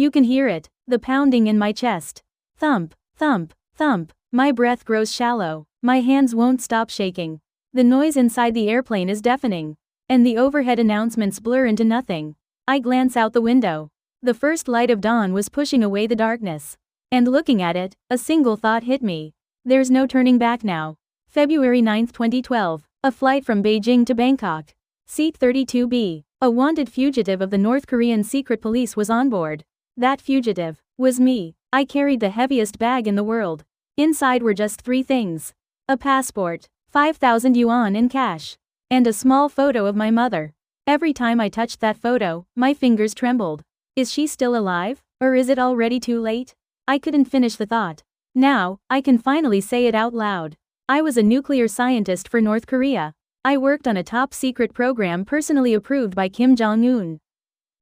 You can hear it, the pounding in my chest. Thump, thump, thump. My breath grows shallow. My hands won't stop shaking. The noise inside the airplane is deafening. And the overhead announcements blur into nothing. I glance out the window. The first light of dawn was pushing away the darkness. And looking at it, a single thought hit me. There's no turning back now. February 9, 2012. A flight from Beijing to Bangkok. Seat 32B. A wanted fugitive of the North Korean secret police was on board. That fugitive was me. I carried the heaviest bag in the world. Inside were just 3 things. A passport, 5,000 yuan in cash, and a small photo of my mother. Every time I touched that photo, my fingers trembled. Is she still alive? Or is it already too late? I couldn't finish the thought. Now, I can finally say it out loud. I was a nuclear scientist for North Korea. I worked on a top-secret program personally approved by Kim Jong-un.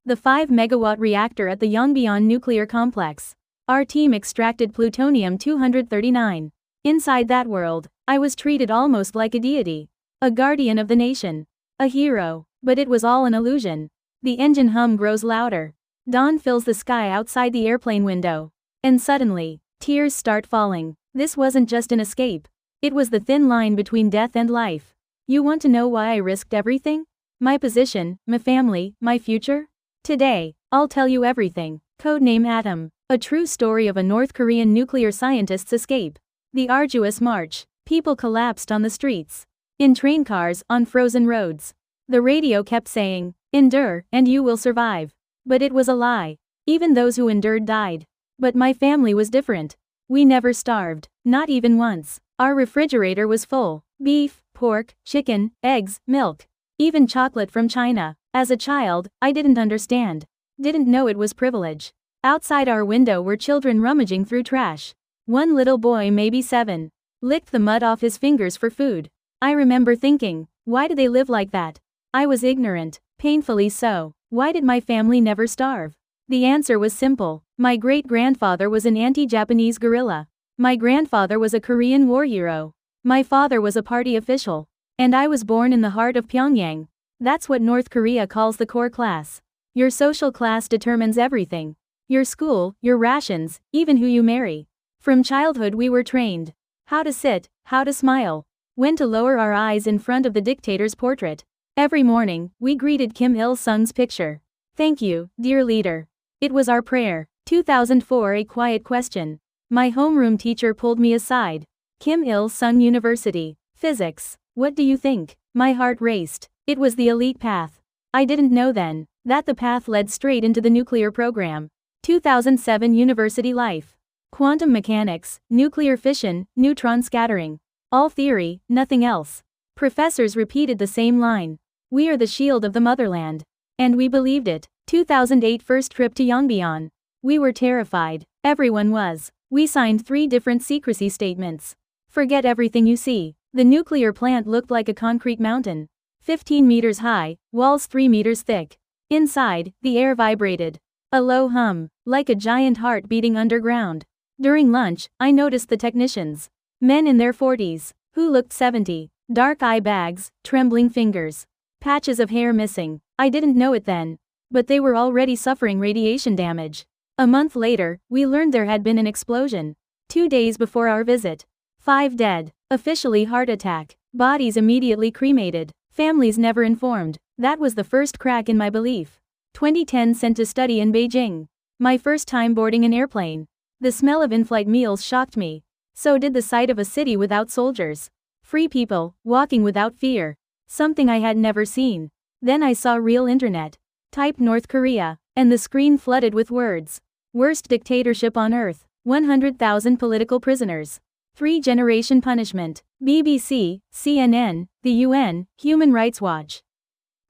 The 5-megawatt reactor at the Yongbyon nuclear complex. Our team extracted plutonium-239. Inside that world, I was treated almost like a deity. A guardian of the nation. A hero. But it was all an illusion. The engine hum grows louder. Dawn fills the sky outside the airplane window. And suddenly, tears start falling. This wasn't just an escape. It was the thin line between death and life. You want to know why I risked everything? My position, my family, my future? Today, I'll tell you everything. Codename Atom. A true story of a North Korean nuclear scientist's escape. The arduous march. People collapsed on the streets. In train cars, on frozen roads. The radio kept saying, "Endure, and you will survive." But it was a lie. Even those who endured died. But my family was different. We never starved, not even once. Our refrigerator was full. Beef, pork, chicken, eggs, milk. Even chocolate from China. As a child, I didn't understand. Didn't know it was privilege. Outside our window were children rummaging through trash. One little boy, maybe 7, licked the mud off his fingers for food. I remember thinking, why do they live like that? I was ignorant, painfully so. Why did my family never starve? The answer was simple. My great-grandfather was an anti-Japanese guerrilla. My grandfather was a Korean war hero. My father was a party official. And I was born in the heart of Pyongyang. That's what North Korea calls the core class. Your social class determines everything. Your school, your rations, even who you marry. From childhood we were trained. How to sit, how to smile. When to lower our eyes in front of the dictator's portrait. Every morning, we greeted Kim Il-sung's picture. Thank you, dear leader. It was our prayer. 2004. A quiet question. My homeroom teacher pulled me aside. Kim Il-sung University. Physics. What do you think? My heart raced. It was the elite path. I didn't know then that the path led straight into the nuclear program. 2007. University life. Quantum mechanics, nuclear fission, neutron scattering. All theory, nothing else. Professors repeated the same line. We are the shield of the motherland. And we believed it. 2008. First trip to Yongbyon. We were terrified. Everyone was. We signed 3 different secrecy statements. Forget everything you see. The nuclear plant looked like a concrete mountain. 15 meters high, walls 3 meters thick. Inside, the air vibrated. A low hum, like a giant heart beating underground. During lunch, I noticed the technicians. Men in their 40s, who looked 70. Dark eye bags, trembling fingers. Patches of hair missing. I didn't know it then. But they were already suffering radiation damage. A month later, we learned there had been an explosion. 2 days before our visit. 5 dead. Officially heart attack. Bodies immediately cremated. Families never informed. That was the first crack in my belief. 2010. Sent to study in Beijing. My first time boarding an airplane. The smell of in-flight meals shocked me. So did the sight of a city without soldiers. Free people, walking without fear. Something I had never seen. Then I saw real internet. Typed North Korea, and the screen flooded with words. Worst dictatorship on earth. 100,000 political prisoners. 3-generation punishment. BBC, CNN, the UN, Human Rights Watch.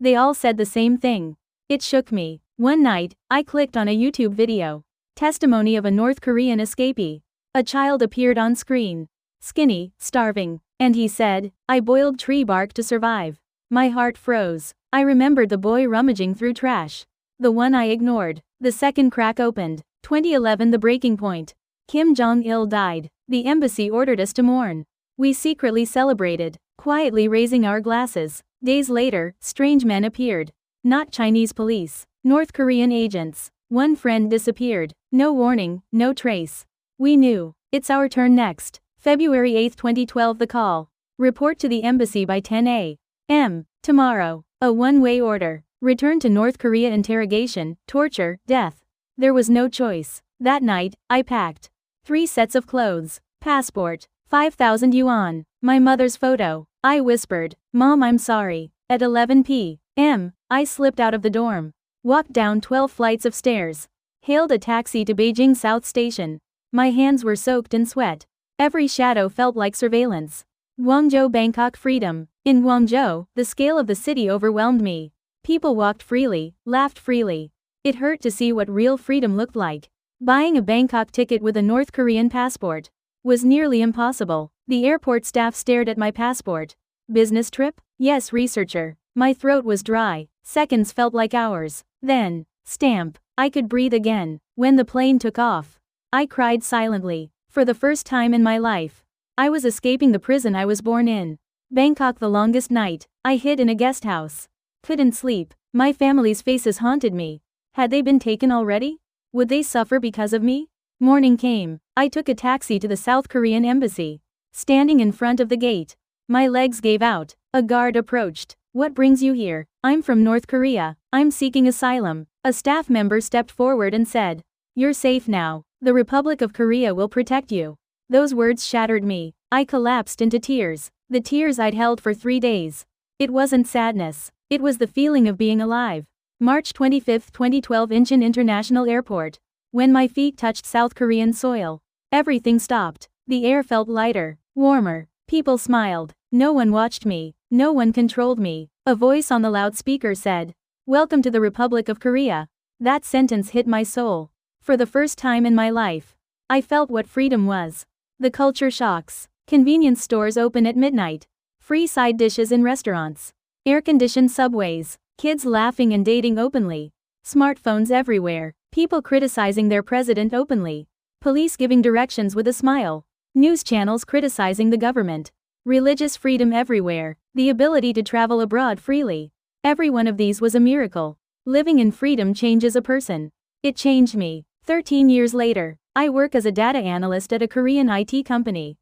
They all said the same thing. It shook me. One night, I clicked on a YouTube video. Testimony of a North Korean escapee. A child appeared on screen. Skinny, starving. And he said, I boiled tree bark to survive. My heart froze. I remembered the boy rummaging through trash. The one I ignored. The second crack opened. 2011. The breaking point. Kim Jong-il died. The embassy ordered us to mourn. We secretly celebrated, quietly raising our glasses. Days later, strange men appeared. Not Chinese police. North Korean agents. One friend disappeared. No warning, no trace. We knew. It's our turn next. February 8, 2012. The call. Report to the embassy by 10 a.m. tomorrow. A one-way order. Return to North Korea. Interrogation, torture, death. There was no choice. That night, I packed 3 sets of clothes, passport, 5,000 yuan, my mother's photo. I whispered, "Mom, I'm sorry." At 11 p.m., I slipped out of the dorm, walked down 12 flights of stairs, hailed a taxi to Beijing South Station. My hands were soaked in sweat. Every shadow felt like surveillance. Guangzhou, Bangkok. Freedom. In Guangzhou, the scale of the city overwhelmed me. People walked freely, laughed freely. It hurt to see what real freedom looked like. Buying a Bangkok ticket with a North Korean passport was nearly impossible. The airport staff stared at my passport. Business trip? Yes, researcher. My throat was dry. Seconds felt like hours. Then, stamp. I could breathe again. When the plane took off, I cried silently. For the first time in my life, I was escaping the prison I was born in. Bangkok. The longest night, I hid in a guest house. Couldn't sleep. My family's faces haunted me. Had they been taken already? Would they suffer because of me? Morning came. I took a taxi to the South Korean embassy. Standing in front of the gate, my legs gave out. A guard approached. "What brings you here?" "I'm from North Korea. I'm seeking asylum." A staff member stepped forward and said, "You're safe now. The Republic of Korea will protect you." Those words shattered me. I collapsed into tears. The tears I'd held for 3 days. It wasn't sadness. It was the feeling of being alive. March 25, 2012. Incheon International Airport. When my feet touched South Korean soil, everything stopped. The air felt lighter, warmer. People smiled. No one watched me. No one controlled me. A voice on the loudspeaker said, "Welcome to the Republic of Korea." That sentence hit my soul. For the first time in my life, I felt what freedom was. The culture shocks. Convenience stores open at midnight. Free side dishes in restaurants. Air-conditioned subways. Kids laughing and dating openly. Smartphones everywhere. People criticizing their president openly. Police giving directions with a smile. News channels criticizing the government. Religious freedom everywhere. The ability to travel abroad freely. Every one of these was a miracle. Living in freedom changes a person. It changed me. 13 years later, I work as a data analyst at a Korean IT company.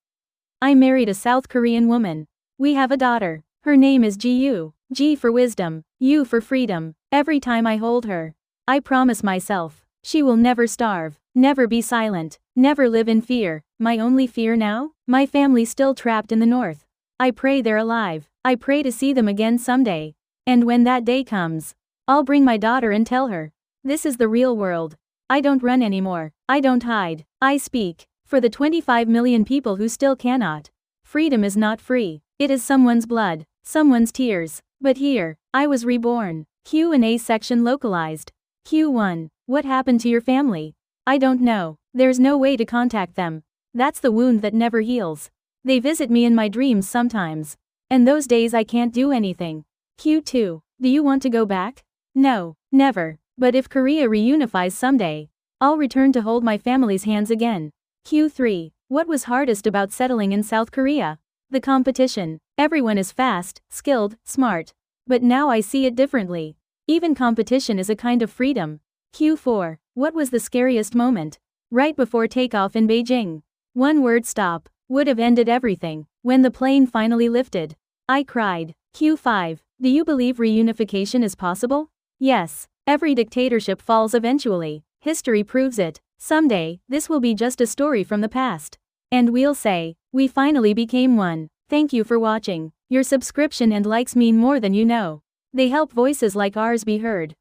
I married a South Korean woman. We have a daughter. Her name is Ji-yu. G for wisdom, U for freedom. Every time I hold her, I promise myself, she will never starve, never be silent, never live in fear. My only fear now? My family still trapped in the north. I pray they're alive. I pray to see them again someday. And when that day comes, I'll bring my daughter and tell her, this is the real world. I don't run anymore. I don't hide. I speak. For the 25 million people who still cannot. Freedom is not free. It is someone's blood, someone's tears. But here, I was reborn. Q&A section localized. Q1. What happened to your family? I don't know. There's no way to contact them. That's the wound that never heals. They visit me in my dreams sometimes. And those days I can't do anything. Q2. Do you want to go back? No, never. But if Korea reunifies someday, I'll return to hold my family's hands again. Q3. What was hardest about settling in South Korea? The competition. Everyone is fast, skilled, smart. But now I see it differently. Even competition is a kind of freedom. Q4. What was the scariest moment? Right before takeoff in Beijing. One word, stop, would have ended everything. When the plane finally lifted, I cried. Q5. Do you believe reunification is possible? Yes. Every dictatorship falls eventually. History proves it. Someday, this will be just a story from the past. And we'll say, we finally became one. Thank you for watching. Your subscription and likes mean more than you know. They help voices like ours be heard.